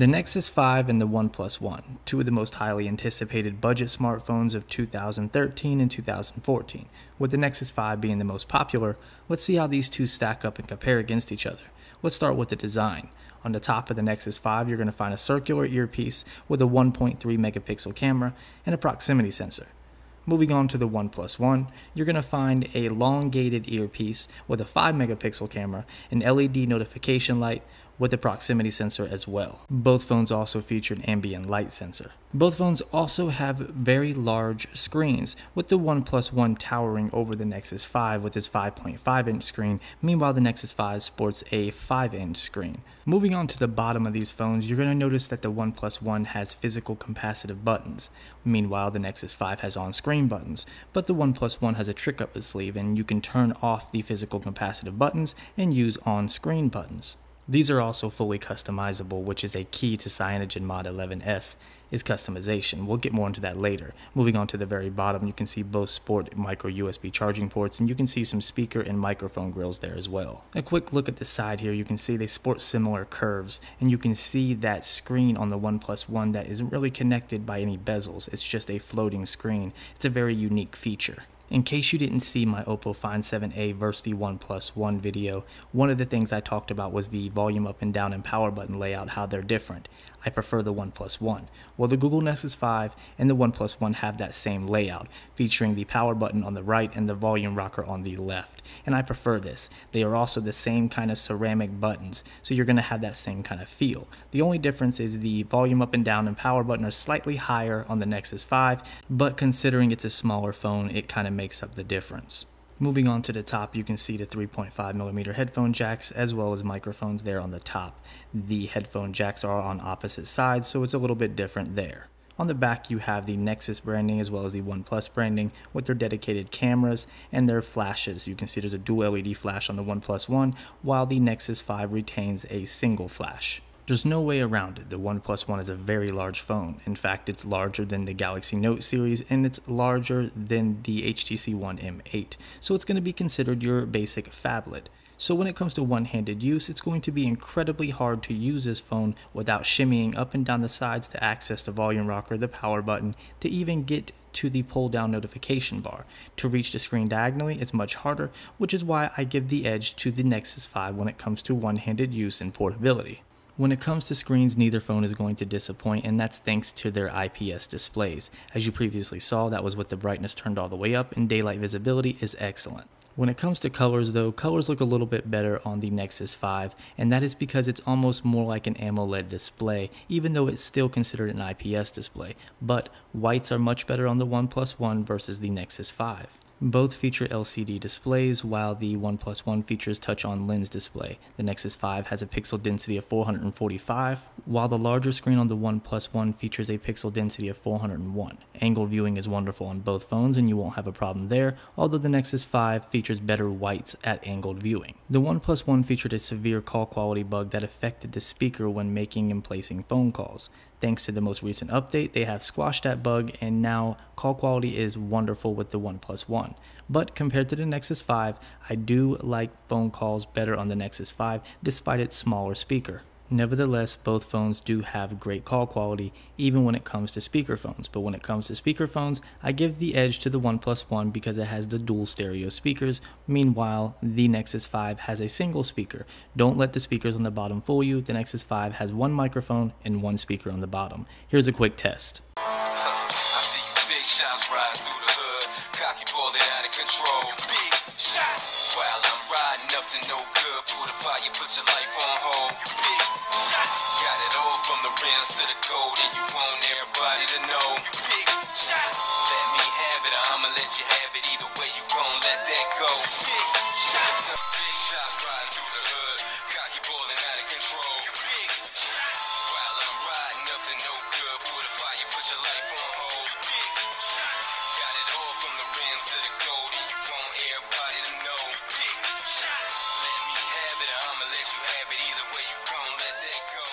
The Nexus 5 and the OnePlus One, two of the most highly anticipated budget smartphones of 2013 and 2014. With the Nexus 5 being the most popular, let's see how these two stack up and compare against each other. Let's start with the design. On the top of the Nexus 5, you're going to find a circular earpiece with a 1.3 megapixel camera and a proximity sensor. Moving on to the OnePlus One, you're going to find a elongated earpiece with a 5 megapixel camera, an LED notification light, with a proximity sensor as well. Both phones also feature an ambient light sensor. Both phones also have very large screens, with the OnePlus One towering over the Nexus 5 with its 5.5-inch screen. Meanwhile, the Nexus 5 sports a 5-inch screen. Moving on to the bottom of these phones, you're going to notice that the OnePlus One has physical capacitive buttons. Meanwhile, the Nexus 5 has on-screen buttons, but the OnePlus One has a trick up its sleeve, and you can turn off the physical capacitive buttons and use on-screen buttons. These are also fully customizable, which is a key to CyanogenMod 11S, is customization. We'll get more into that later. Moving on to the very bottom, you can see both sport micro USB charging ports, and you can see some speaker and microphone grills there as well. A quick look at the side here, you can see they sport similar curves, and you can see that screen on the OnePlus One that isn't really connected by any bezels. It's just a floating screen. It's a very unique feature. In case you didn't see my Oppo Find 7a versus the OnePlus One video, one of the things I talked about was the volume up and down and power button layout, how they're different. I prefer the OnePlus One. Well, the Google Nexus 5 and the OnePlus One have that same layout, featuring the power button on the right and the volume rocker on the left. And I prefer this. They are also the same kind of ceramic buttons, so you're going to have that same kind of feel. The only difference is the volume up and down and power button are slightly higher on the Nexus 5, but considering it's a smaller phone, it kind of makes up the difference. Moving on to the top, you can see the 3.5mm headphone jacks as well as microphones there on the top. The headphone jacks are on opposite sides, so it's a little bit different there. On the back, you have the Nexus branding as well as the OnePlus branding with their dedicated cameras and their flashes. You can see there's a dual LED flash on the OnePlus One, while the Nexus 5 retains a single flash. There's no way around it. The OnePlus One is a very large phone. In fact, it's larger than the Galaxy Note series, and it's larger than the HTC One M8. So it's going to be considered your basic phablet. So when it comes to one-handed use, it's going to be incredibly hard to use this phone without shimmying up and down the sides to access the volume rocker, the power button, to even get to the pull-down notification bar. To reach the screen diagonally, it's much harder, which is why I give the edge to the Nexus 5 when it comes to one-handed use and portability. When it comes to screens, neither phone is going to disappoint, and that's thanks to their IPS displays. As you previously saw, that was with the brightness turned all the way up, and daylight visibility is excellent. When it comes to colors though, colors look a little bit better on the Nexus 5, and that is because it's almost more like an AMOLED display, even though it's still considered an IPS display. But whites are much better on the OnePlus One versus the Nexus 5. Both feature LCD displays, while the OnePlus One features touch-on lens display. The Nexus 5 has a pixel density of 445, while the larger screen on the OnePlus One features a pixel density of 401. Angle viewing is wonderful on both phones, and you won't have a problem there, although the Nexus 5 features better whites at angled viewing. The OnePlus One featured a severe call quality bug that affected the speaker when making and placing phone calls. Thanks to the most recent update, they have squashed that bug, and now call quality is wonderful with the OnePlus One. But compared to the Nexus 5, I do like phone calls better on the Nexus 5 despite its smaller speaker. Nevertheless, both phones do have great call quality even when it comes to speakerphones, but when it comes to speakerphones, I give the edge to the OnePlus One because it has the dual stereo speakers. Meanwhile, the Nexus 5 has a single speaker. Don't let the speakers on the bottom fool you. The Nexus 5 has one microphone and one speaker on the bottom. Here's a quick test. From the rails to the code, and you want everybody to know. Big shots, let me have it, I'ma let you have it. Either way, you gon' let that go. Big shots, riding through the hood, cocky boiling out of control. Big shots, while I'm riding up to no good, for the fire, put your life on hold. Big shots, got it all from the rims to the gold, and you want everybody to know. Big shots, let me have it, I'ma let you have it. Either way, you gon' let that go.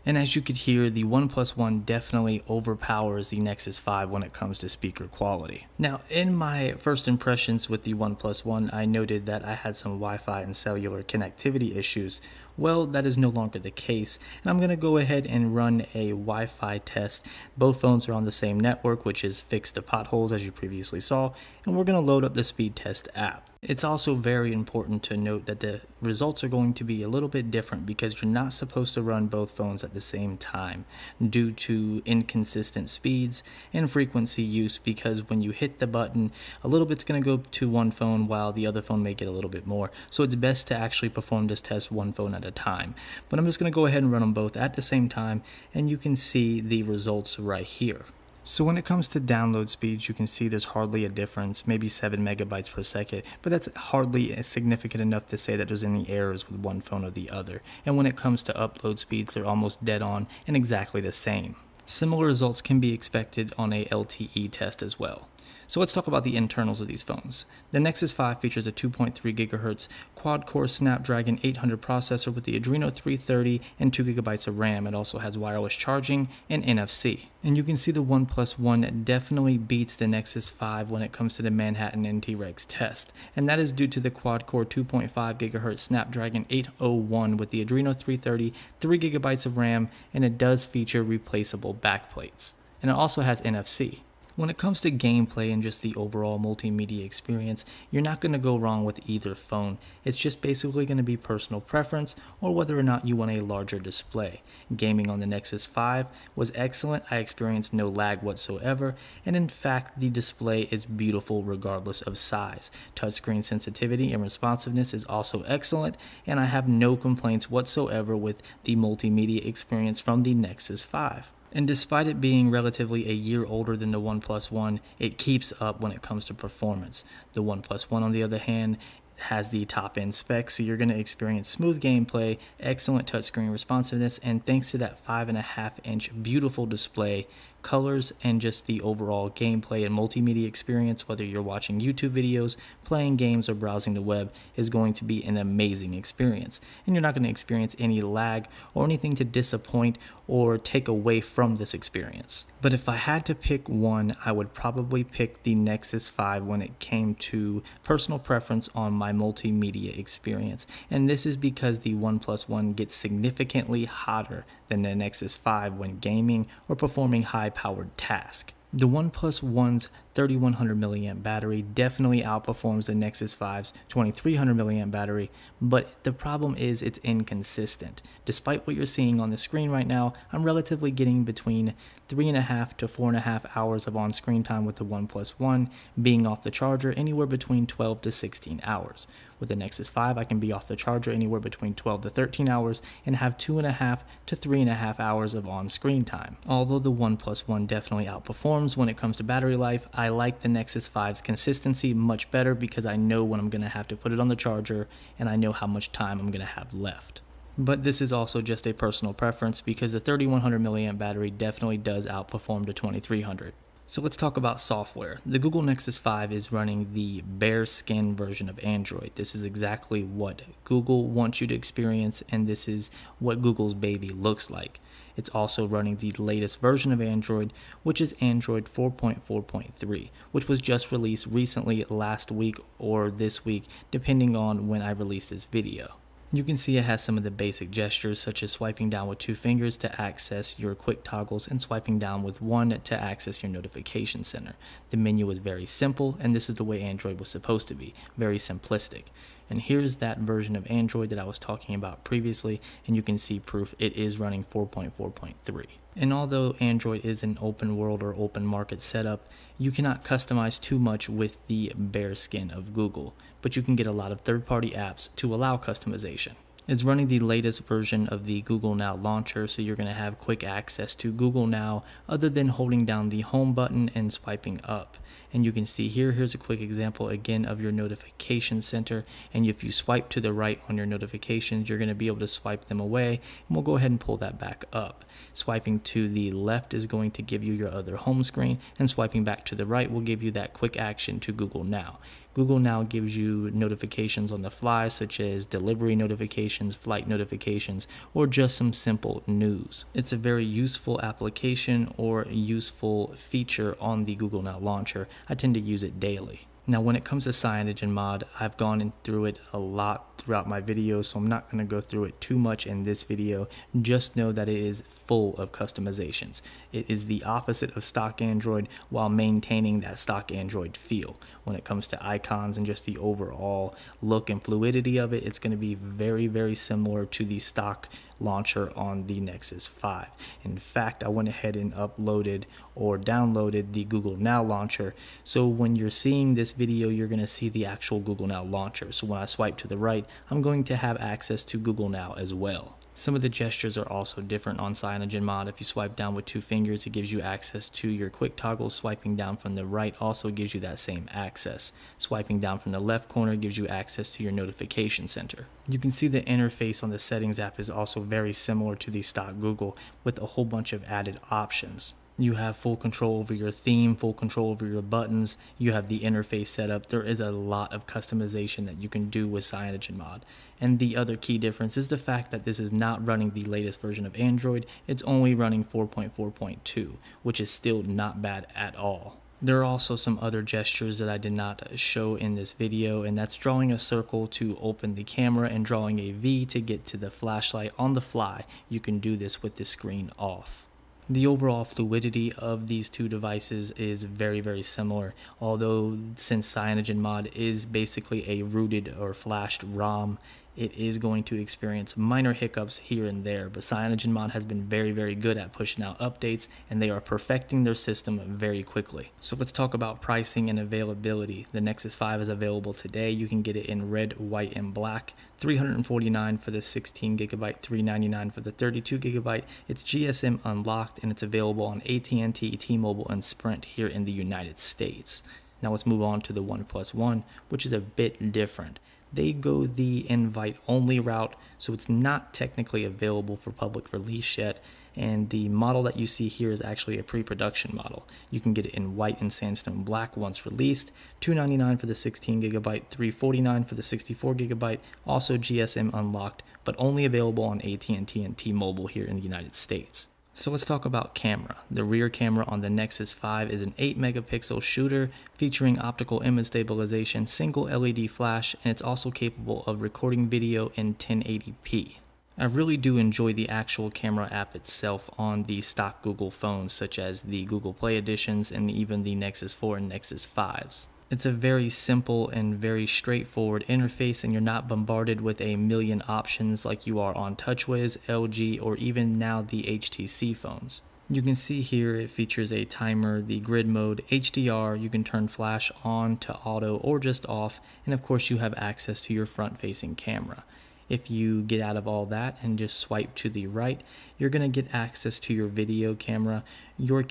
And as you could hear, the OnePlus One definitely overpowers the Nexus 5 when it comes to speaker quality. Now, in my first impressions with the OnePlus One, I noted that I had some Wi-Fi and cellular connectivity issues Well, that is no longer the case, and I'm going to go ahead and run a Wi-Fi test. Both phones are on the same network, which is Fix the Potholes, as you previously saw, and we're going to load up the speed test app. It's also very important to note that the results are going to be a little bit different because you're not supposed to run both phones at the same time due to inconsistent speeds and frequency use, because when you hit the button, a little bit's going to go to one phone while the other phone may get a little bit more. So it's best to actually perform this test one phone at a time. But I'm just going to go ahead and run them both at the same time, and you can see the results right here. So when it comes to download speeds, you can see there's hardly a difference, maybe 7 megabytes per second, but that's hardly significant enough to say that there's any errors with one phone or the other. And when it comes to upload speeds, they're almost dead on and exactly the same. Similar results can be expected on a LTE test as well. So let's talk about the internals of these phones. The Nexus 5 features a 2.3 GHz quad-core Snapdragon 800 processor with the Adreno 330 and 2 GB of RAM. It also has wireless charging and NFC. And you can see the OnePlus One definitely beats the Nexus 5 when it comes to the Manhattan NT-Rex test. And that is due to the quad-core 2.5 GHz Snapdragon 801 with the Adreno 330, 3 GB of RAM, and it does feature replaceable backplates. And it also has NFC. When it comes to gameplay and just the overall multimedia experience, you're not going to go wrong with either phone. It's just basically going to be personal preference or whether or not you want a larger display. Gaming on the Nexus 5 was excellent. I experienced no lag whatsoever, and in fact the display is beautiful regardless of size. Touchscreen sensitivity and responsiveness is also excellent, and I have no complaints whatsoever with the multimedia experience from the Nexus 5. And despite it being relatively a year older than the OnePlus One, it keeps up when it comes to performance. The OnePlus One, on the other hand, has the top-end specs, so you're going to experience smooth gameplay, excellent touchscreen responsiveness, and thanks to that 5.5-inch beautiful display, colors, and just the overall gameplay and multimedia experience, whether you're watching YouTube videos, playing games, or browsing the web, is going to be an amazing experience. And you're not going to experience any lag or anything to disappoint or take away from this experience. But if I had to pick one, I would probably pick the Nexus 5 when it came to personal preference on my multimedia experience. And this is because the OnePlus One gets significantly hotter than the Nexus 5 when gaming or performing high-powered tasks. The OnePlus One's 3100 mAh battery definitely outperforms the Nexus 5's 2300 mAh battery, but the problem is it's inconsistent. Despite what you're seeing on the screen right now, I'm relatively getting between 3.5 to 4.5 hours of on-screen time with the OnePlus One, being off the charger anywhere between 12 to 16 hours. With the Nexus 5, I can be off the charger anywhere between 12 to 13 hours and have 2.5 to 3.5 hours of on-screen time. Although the OnePlus One definitely outperforms when it comes to battery life, I like the Nexus 5's consistency much better because I know when I'm going to have to put it on the charger and I know how much time I'm going to have left. But this is also just a personal preference because the 3100 mAh battery definitely does outperform the 2300. So let's talk about software. The Google Nexus 5 is running the bare skin version of Android. This is exactly what Google wants you to experience, and this is what Google's baby looks like. It's also running the latest version of Android, which is Android 4.4.3, which was just released recently last week or this week, depending on when I release this video. You can see it has some of the basic gestures such as swiping down with 2 fingers to access your quick toggles and swiping down with 1 to access your notification center. The menu is very simple, and this is the way Android was supposed to be, very simplistic. And here's that version of Android that I was talking about previously, and you can see proof it is running 4.4.3. And although Android is an open world or open market setup, you cannot customize too much with the bare skin of Google, but you can get a lot of third-party apps to allow customization. It's running the latest version of the Google Now launcher, so you're going to have quick access to Google Now other than holding down the home button and swiping up. And you can see here's a quick example again of your notification center, and if you swipe to the right on your notifications, you're going to be able to swipe them away, and we'll go ahead and pull that back up. Swiping to the left is going to give you your other home screen, and swiping back to the right will give you that quick action to Google Now. Google Now gives you notifications on the fly, such as delivery notifications, flight notifications, or just some simple news. It's a very useful application or useful feature on the Google Now launcher. I tend to use it daily. Now when it comes to CyanogenMod, I've gone through it a lot throughout my videos, so I'm not going to go through it too much in this video. Just know that it is full of customizations. It is the opposite of stock Android while maintaining that stock Android feel. When it comes to icons and just the overall look and fluidity of it, it's going to be very, very similar to the stock launcher on the Nexus 5. In fact, I went ahead and uploaded or downloaded the Google Now launcher. So when you're seeing this video, you're going to see the actual Google Now launcher. So when I swipe to the right, I'm going to have access to Google Now as well. Some of the gestures are also different on CyanogenMod. If you swipe down with 2 fingers, it gives you access to your quick toggle. Swiping down from the right also gives you that same access. Swiping down from the left corner gives you access to your notification center. You can see the interface on the settings app is also very similar to the stock Google with a whole bunch of added options. You have full control over your theme, full control over your buttons. You have the interface set up. There is a lot of customization that you can do with CyanogenMod. And the other key difference is the fact that this is not running the latest version of Android. It's only running 4.4.2, which is still not bad at all. There are also some other gestures that I did not show in this video, and that's drawing a circle to open the camera and drawing a V to get to the flashlight on the fly. You can do this with the screen off. The overall fluidity of these two devices is very, very similar, although since CyanogenMod is basically a rooted or flashed ROM, it is going to experience minor hiccups here and there, but CyanogenMod has been very, very good at pushing out updates, and they are perfecting their system very quickly. So let's talk about pricing and availability. The Nexus 5 is available today. You can get it in red, white, and black. $349 for the 16GB, $399 for the 32GB. It's GSM unlocked, and it's available on AT&T, T-Mobile, and Sprint here in the United States. Now let's move on to the OnePlus One, which is a bit different. They go the invite-only route, so it's not technically available for public release yet, and the model that you see here is actually a pre-production model. You can get it in white and sandstone black once released, $299 for the 16GB, $349 for the 64GB, also GSM unlocked, but only available on AT&T and T-Mobile here in the United States. So let's talk about camera. The rear camera on the Nexus 5 is an 8-megapixel shooter featuring optical image stabilization, single LED flash, and it's also capable of recording video in 1080p. I really do enjoy the actual camera app itself on the stock Google phones, such as the Google Play editions and even the Nexus 4 and Nexus 5s. It's a very simple and very straightforward interface, and you're not bombarded with a million options like you are on TouchWiz, LG, or even now the HTC phones. You can see here it features a timer, the grid mode, HDR, you can turn flash on to auto or just off, and of course you have access to your front-facing camera. If you get out of all that and just swipe to the right, you're going to get access to your video camera, your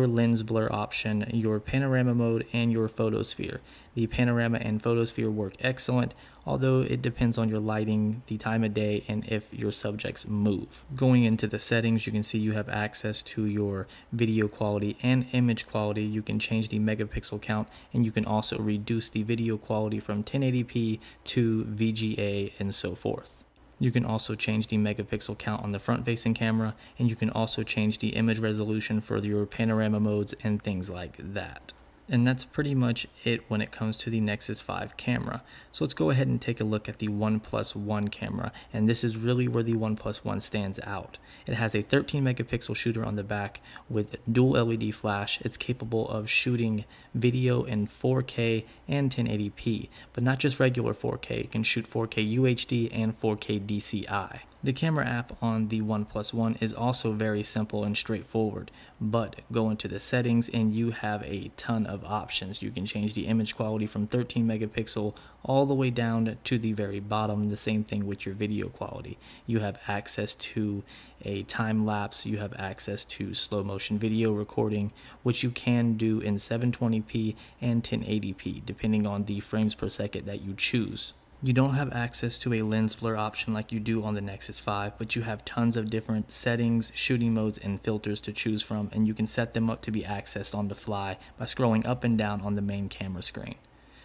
lens blur option, your panorama mode, and your photosphere. The panorama and photosphere work excellent, although it depends on your lighting, the time of day, and if your subjects move. Going into the settings, you can see you have access to your video quality and image quality. You can change the megapixel count, and you can also reduce the video quality from 1080p to VGA and so forth. You can also change the megapixel count on the front-facing camera, and you can also change the image resolution for your panorama modes and things like that. And that's pretty much it when it comes to the Nexus 5 camera. So let's go ahead and take a look at the OnePlus One camera, and this is really where the OnePlus One stands out. It has a 13 megapixel shooter on the back with dual LED flash. It's capable of shooting video in 4K and 1080p, but not just regular 4K. It can shoot 4K UHD and 4K DCI. The camera app on the OnePlus One is also very simple and straightforward, but go into the settings and you have a ton of options. You can change the image quality from 13 megapixel all the way down to the very bottom. The same thing with your video quality. You have access to a time lapse, you have access to slow motion video recording, which you can do in 720p and 1080p depending on the frames per second that you choose. You don't have access to a lens blur option like you do on the Nexus 5, but you have tons of different settings, shooting modes, and filters to choose from, and you can set them up to be accessed on the fly by scrolling up and down on the main camera screen.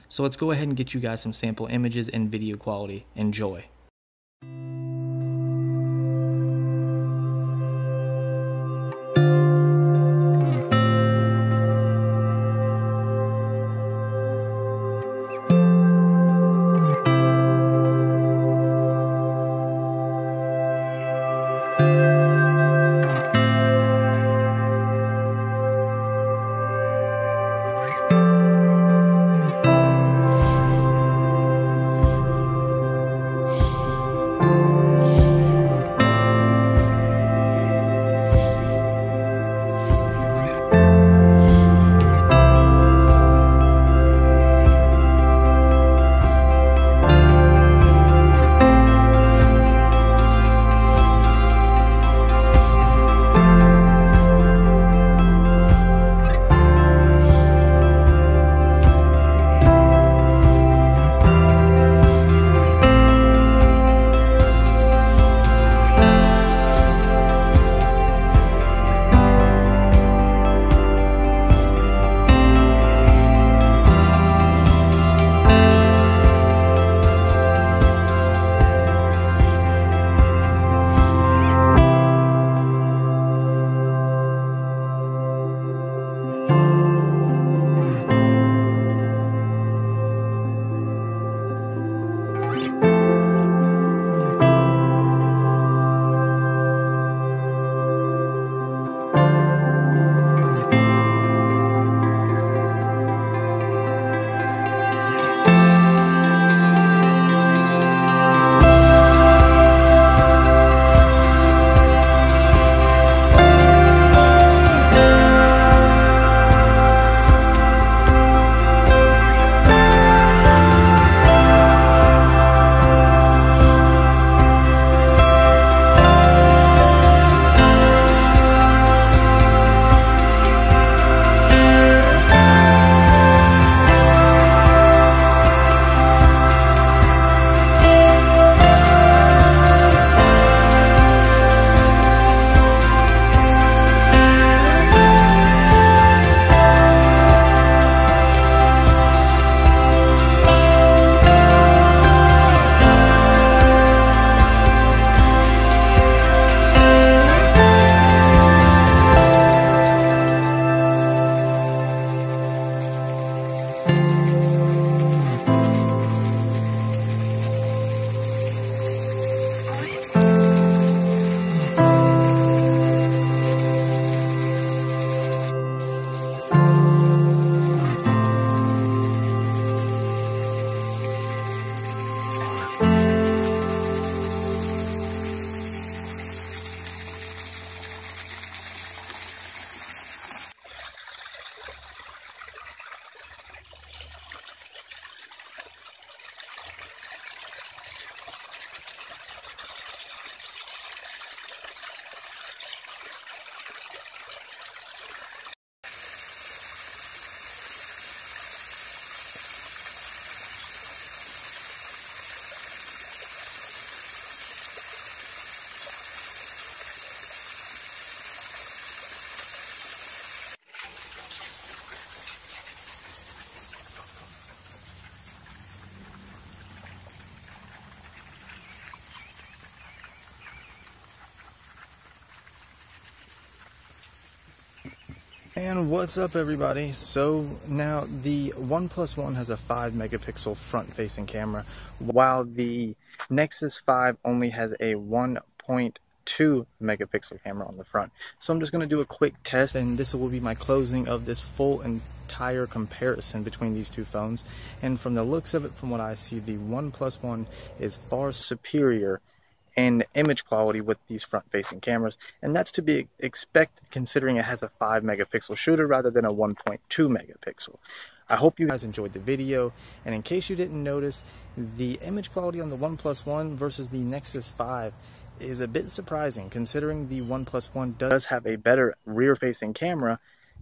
So let's go ahead and get you guys some sample images and video quality. Enjoy. And what's up, everybody? So now the OnePlus One has a 5 megapixel front facing camera, while the Nexus 5 only has a 1.2 megapixel camera on the front. So I'm just going to do a quick test, and this will be my closing of this full entire comparison between these two phones. And from the looks of it, from what I see, the OnePlus One is far superior in image quality with these front-facing cameras, and that's to be expected considering it has a 5 megapixel shooter rather than a 1.2 megapixel. I hope you guys enjoyed the video, and in case you didn't notice, the image quality on the OnePlus One versus the Nexus 5 is a bit surprising considering the OnePlus One does have a better rear-facing camera.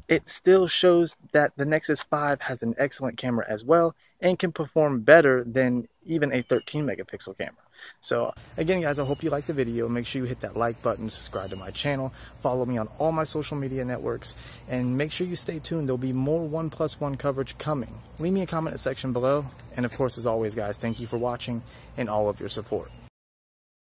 It still shows that the Nexus 5 has an excellent camera as well and can perform better than even a 13 megapixel camera. So again, guys, I hope you liked the video. Make sure you hit that like button, subscribe to my channel, follow me on all my social media networks, and make sure you stay tuned. There'll be more OnePlus One coverage coming. Leave me a comment in the section below, and of course, as always, guys, thank you for watching and all of your support.